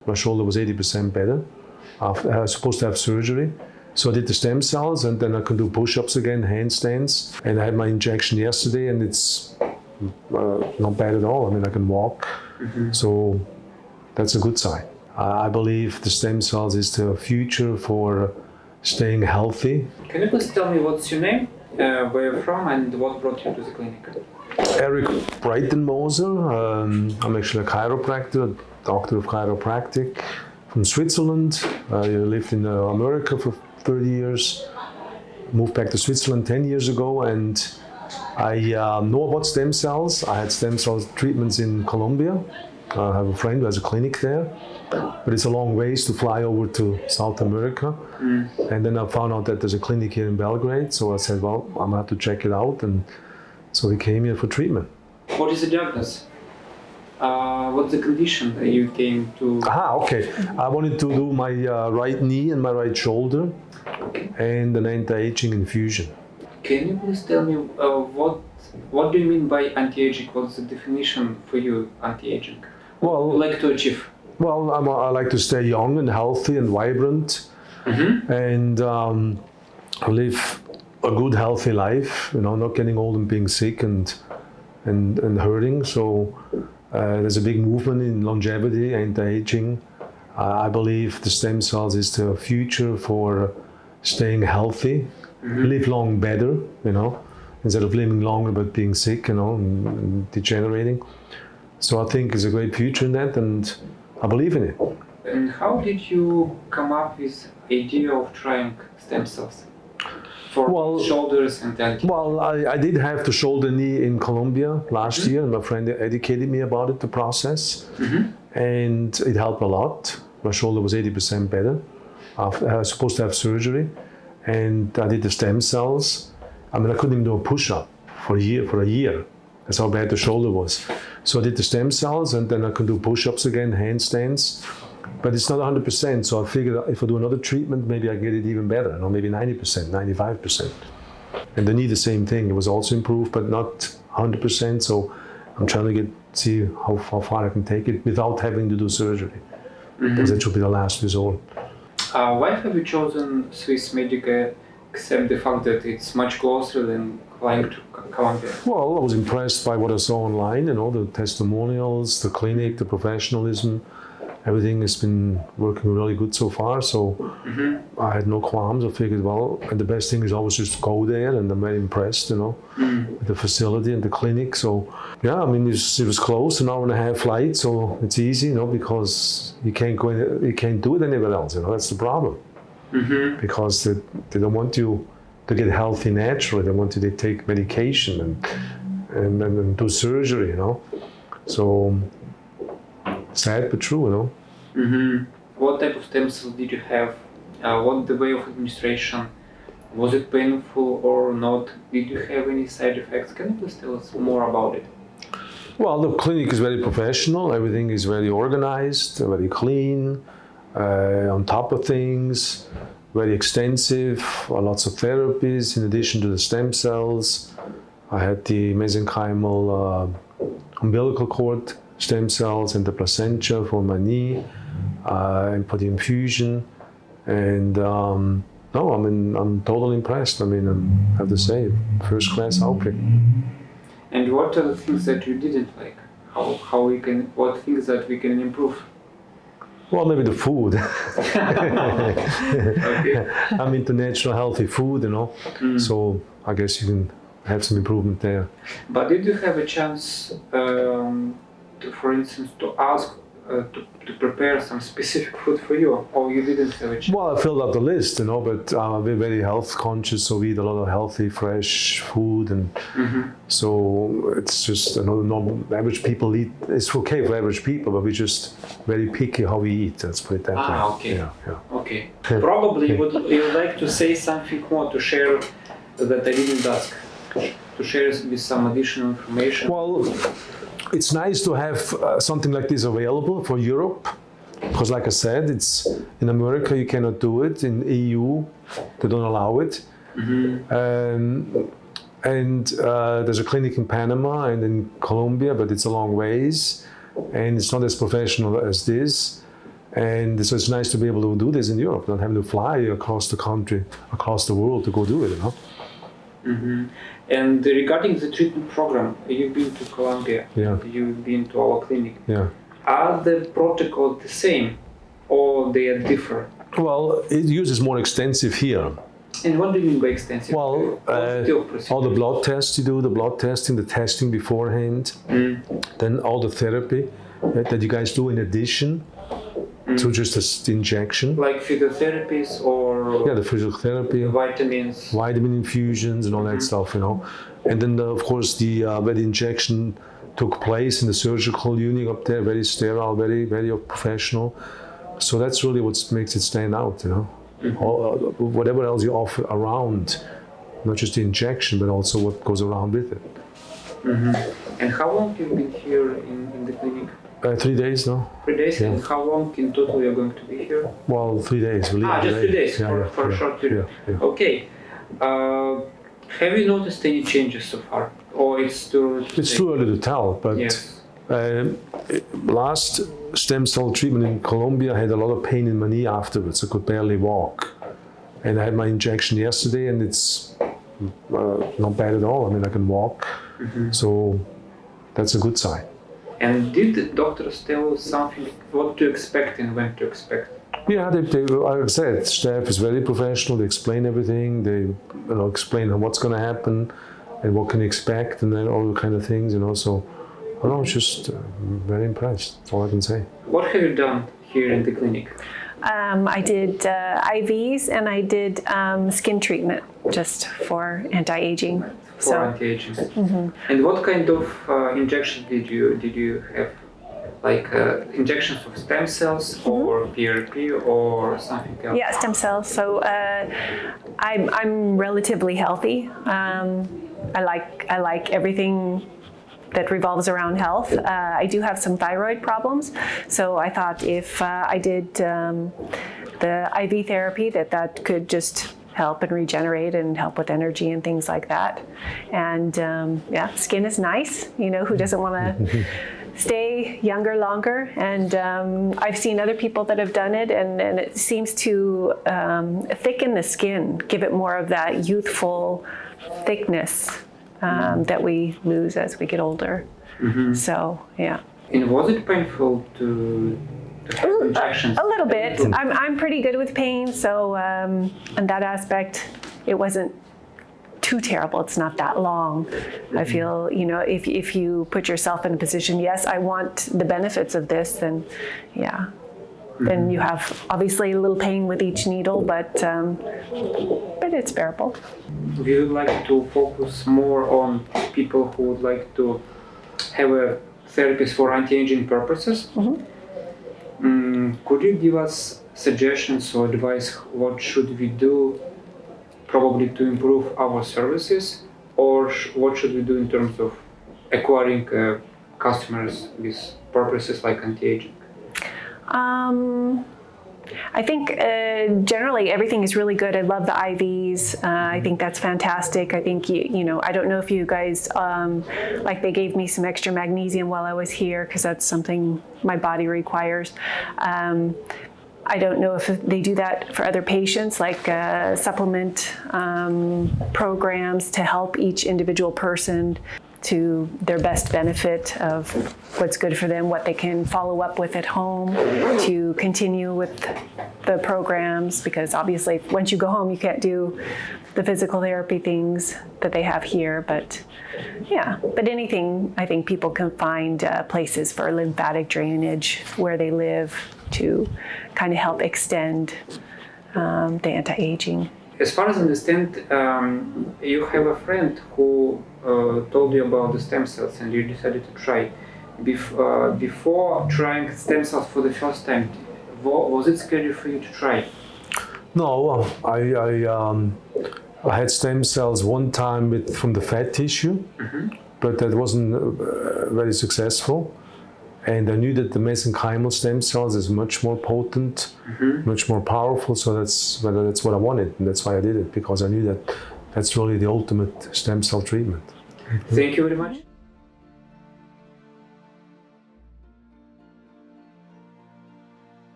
My shoulder was 80% better. I was supposed to have surgery. So I did the stem cells, and then I can do push-ups again, handstands. And I had my injection yesterday, and it's not bad at all. I mean, I can walk. So that's a good sign. I believe the stem cells is the future for staying healthy. Can you please tell me what's your name, where you're from, and what brought you to the clinic? Eric Breitenmoser. I'm actually a chiropractor, doctor of chiropractic from Switzerland. I lived in America for 30 years. Moved back to Switzerland 10 years ago, and I know about stem cells. I had stem cell treatments in Colombia. I have a friend who has a clinic there, but it's a long ways to fly over to South America. And then I found out that there's a clinic here in Belgrade, so I said, well, I'm gonna have to check it out, and so we came here for treatment. What is the diagnosis? What's the condition that you came to? Okay. I wanted to do my right knee and my right shoulder, and an anti-aging infusion. Can you please tell me what do you mean by anti-aging? What's the definition for you, anti-aging? What Well, would you like to achieve? Well, I like to stay young and healthy and vibrant, and live a good, healthy life. You know, not getting old and being sick and hurting. So there's a big movement in longevity, anti-aging. I believe the stem cells is the future for staying healthy, live long better. You know, instead of living longer but being sick. You know, and degenerating. So I think it's a great future in that, and I believe in it. And how did you come up with the idea of trying stem cells for shoulders and ankles? Well, I did have the shoulder knee in Colombia last year, and my friend educated me about it, the process, and it helped a lot. My shoulder was 80% better. I was supposed to have surgery, and I did the stem cells. I mean, I couldn't even do a push-up for a year. That's how bad the shoulder was. So I did the stem cells, and then I can do push-ups again, handstands. But it's not 100%, so I figured if I do another treatment, maybe I get it even better, maybe 90%, 95%. And the knee, the same thing. It was also improved, but not 100%. So I'm trying to see how far I can take it without having to do surgery, because that should be the last resort. Why have you chosen Swiss Medica, except the fact that it's much closer than flying to Colombia? Well, I was impressed by what I saw online, the testimonials, the clinic, the professionalism. Everything has been working really good so far, so I had no qualms. I figured, well, and the best thing is always just go there, and I'm very impressed, with the facility and the clinic. So, yeah, I mean, it was close, an hour and a half flight, so it's easy, because you can't do it anywhere else. That's the problem, because they don't want you to get healthy naturally. They want you to take medication and do surgery, So. Sad but true, What type of stem cells did you have? What the way of administration? Was it painful or not? Did you have any side effects? Can you please tell us more about it? Well, the clinic is very professional. Everything is very organized, very clean, on top of things, very extensive, lots of therapies in addition to the stem cells. I had the mesenchymal umbilical cord stem cells and the placenta for my knee, and for the infusion. And I'm totally impressed. I have to say, first class outfit. And what are the things that you didn't like? What things that we can improve? Well, maybe the food. Okay. I'm into natural, healthy food, So I guess you can have some improvement there. But did you have a chance, for instance, to ask to prepare some specific food for you, or you didn't have a chance? Well, I filled out the list, but we're very health conscious, so we eat a lot of healthy, fresh food, and so it's just normal. Average people eat. It's okay for average people, but we're just very picky how we eat. Let's put it that way. Okay. Yeah. Okay. Probably you would like to say something more, to share that I didn't ask, to share with some additional information. Well, it's nice to have something like this available for Europe, because like I said, it's in America you cannot do it. In EU, they don't allow it. And there's a clinic in Panama and in Colombia, but it's a long ways, and it's not as professional as this. And so it's nice to be able to do this in Europe, not having to fly across the country, across the world to go do it, you know. Mm-hmm. And regarding the treatment program, you've been to Colombia, Yeah. you've been to our clinic. Yeah. Are the protocols the same or they are different? Well, it uses more extensive here. And what do you mean by extensive? Well, all the blood tests you do, the blood testing, the testing beforehand, then all the therapy that you guys do in addition to just the injection. Like physiotherapies or Yeah, the physiotherapy, vitamins. vitamin infusions and all that stuff, you know. And then, of course, where the injection took place in the surgical unit up there, very sterile, very, very professional. So that's really what makes it stand out, you know. Whatever else you offer around, not just the injection, but also what goes around with it. And how long have you been here in the clinic? 3 days, no? 3 days? Yeah. And how long in total you're going to be here? Well, 3 days. We leave Just 3 days Yeah, for a short period. Yeah. Okay. Have you noticed any changes so far? Or it's too early to It's say? too early to tell, but Yes. last stem cell treatment in Colombia, I had a lot of pain in my knee afterwards. I could barely walk. And I had my injection yesterday, and it's not bad at all. I mean, I can walk. So that's a good sign. And did the doctors tell you something, what to expect and when to expect? Yeah, like I said, staff is very professional. They explain everything. They explain what's going to happen and what can you expect, and then all kind of things, you know. So I don't know, it's just very impressed. That's all I can say. What have you done here in the clinic? I did IVs and I did skin treatment just for anti-aging. For anti-aging. And what kind of injection did you have? Like injections of stem cells or PRP or something else? Yeah, stem cells. So I'm relatively healthy. I like everything that revolves around health. I do have some thyroid problems, so I thought if I did the IV therapy that could just help and regenerate and help with energy and things like that. And yeah, skin is nice. You know, who doesn't want to stay younger longer? And I've seen other people that have done it, and it seems to thicken the skin, give it more of that youthful thickness that we lose as we get older. So, yeah. And was it painful to have injections? A little bit. I'm pretty good with pain, so in that aspect, it wasn't too terrible. It's not that long. I feel, you know, if you put yourself in a position, yes, I want the benefits of this, then yeah. Then you have obviously a little pain with each needle, but it's bearable. We would like to focus more on people who would like to have therapies for anti-aging purposes. Could you give us suggestions or advice what should we do probably to improve our services, or what should we do in terms of acquiring customers with purposes like anti-aging? I think generally everything is really good. I love the IVs. I think that's fantastic. I think, you know, I don't know if you guys, like they gave me some extra magnesium while I was here because that's something my body requires. I don't know if they do that for other patients, like supplement programs to help each individual person to their best benefit of what's good for them, what they can follow up with at home, to continue with the programs, because obviously once you go home you can't do the physical therapy things that they have here, but yeah, but anything, I think people can find places for lymphatic drainage where they live to kind of help extend the anti-aging. As far as I understand, you have a friend who told you about the stem cells and you decided to try. Before trying stem cells for the first time, was it scary for you to try? No, I had stem cells one time from the fat tissue, but that wasn't very successful. And I knew that the mesenchymal stem cells is much more potent, much more powerful. So that's what I wanted, and that's why I did it, because I knew that that's really the ultimate stem cell treatment. Thank you very much.